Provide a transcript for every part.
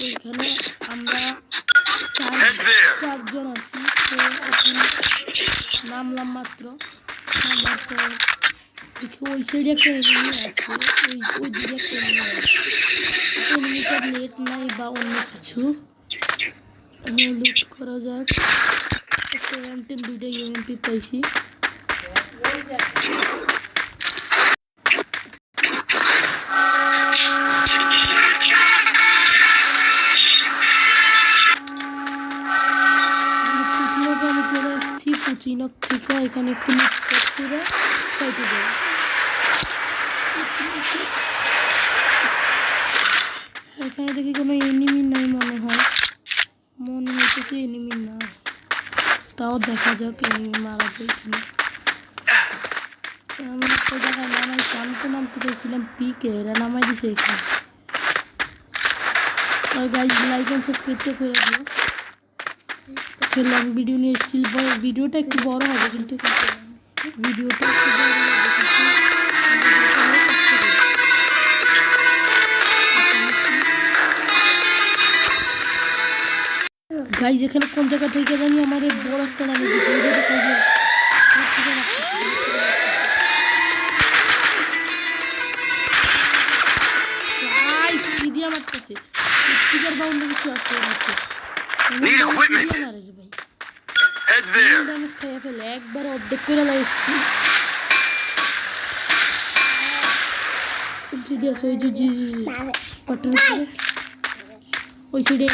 এখানে আমরা চারজন আছি। তো এখন নামলাম মাত্র, নামার পর দেখি ওই সাইডে একটা এনিমি আছে, ওই দিকে একটা এনিমি আছে। এনিমিটার নেট নাই বা অন্য কিছু, লুট করা যাক। একটা M10 দুইটা UMP পাইছি। পুচিনক থেকে এখানে ক্লিক করে কেটে দেয়। এখানে দেখি কোনো এনিমি নাই, মনে হচ্ছে এনিমি না, তাও দেখা যাক এনিমি মারা যায় এখানে। আমি একটা জায়গায় নামতে চাইছিলাম, পিকে এরা নামাই দিছে এখানে। আর গাইজ লাইক এন্ড সাবস্ক্রাইব করে দিও। লং ভিডিও নিয়ে এসেছি, ভিডিওটা একটু বড় হবে, কিন্তু গাইজ এখানে কোন জায়গা থেকে জানি আমার বড় একটা নামে দিয়ে মারতেছে। কিছু আছে একবার অর্ধেক করে লাগছে। ওই সাইডে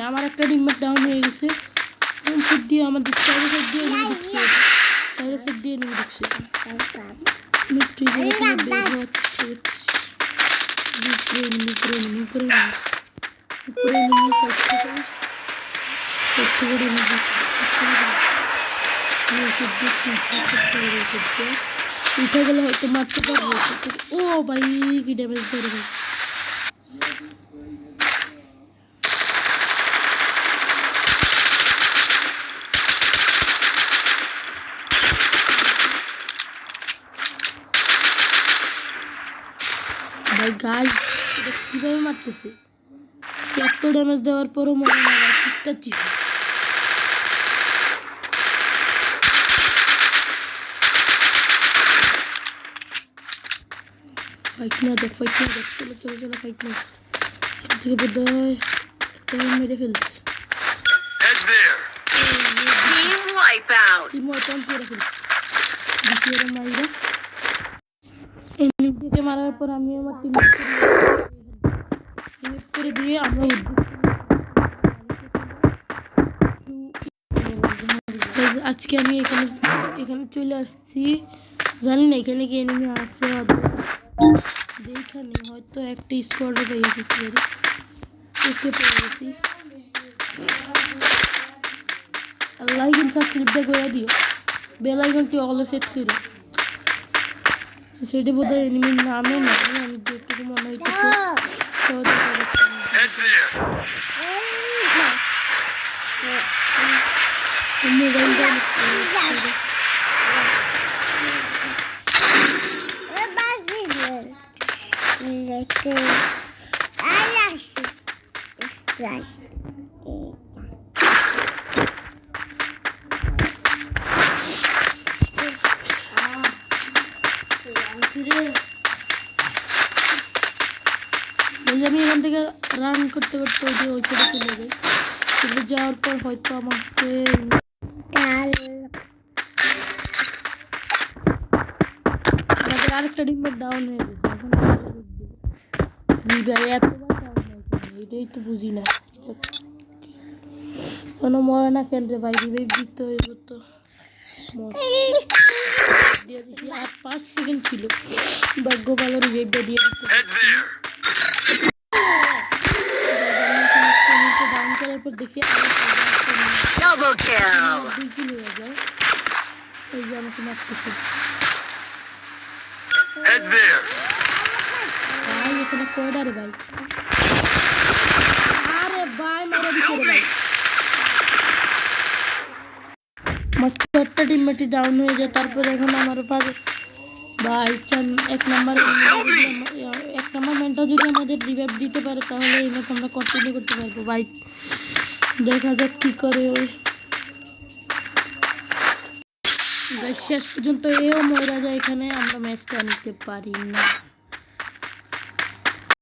আমার একটা টিমমেট ডাউন হয়ে গেছে। সাইড দিয়ে আমাদের চারি সাইড দিয়ে এনে ঢুকছে, চারি সাইড দিয়ে এনে ঢুকছে। উঠে গেলে হয়তো মারতে পারবো। ও ভাই কি ড্যামেজ ধরে ভাই। ভাই গাইস এটা কিভাবে মারতেছে, এত ড্যামেজ দেওয়ার পরও মনে না ঠিকঠাক ছিল। ফাইট না দেখ চলো ফাইট না থেকে বোধহয় মেরে ফেলছি। মারার পর আমি আমার টিম করে দিয়ে আমরা আজকে আমি এখানে চলে আসছি। জানি না এখানে কি এনিমি আছে, যেখানে হয়তো একটা স্কোয়াডে পেয়ে গেছি, পেয়ে গেছি। লাইক এন্ড সাবস্ক্রাইব করে দিও, বেল আইকনটি অলে সেট করে। সেটি বোধহয় এনিমির নামে না, আমি যেটুকু মনে হইতেছে। আমি এখান থেকে রান করতে ওই ছেড়ে চলে যাই। চলে যাওয়ার পর হয়তো আমাকে আরেকটা টিমমেট ডাউন হয়ে গেছে। এতবার ডাউন হয়েছে, এটাই তো বুঝি না কোনো মরে না কেন রে ভাই। রিভাইভ দিতে হইব তো, আর 5 সেকেন্ড ছিল, ভাগ্য ভালো রিভাইভটা দিয়ে দিতে। ডাউন করার পর দেখি ডাবল কিল হয়ে যায়। এই যে আমাকে মারতেছে ভাই, এখানে কয়ডা রে ভাই। আরে ভাই মারা দিছে রে ভাই। আমার চারটা টিমমেটই ডাউন হয়ে যায়। তারপরে এখন আমার ভাই এক নাম্বার ম্যানটা যদি আমাদের রিভাইভ দিতে পারে তাহলে এই ম্যাচ আমরা কন্টিনিউ করতে পারবো ভাই। দেখা যাক কি করে ওই শেষ পর্যন্ত এও মরা যায়, এখানে আমরা ম্যাচটা নিতে পারি না।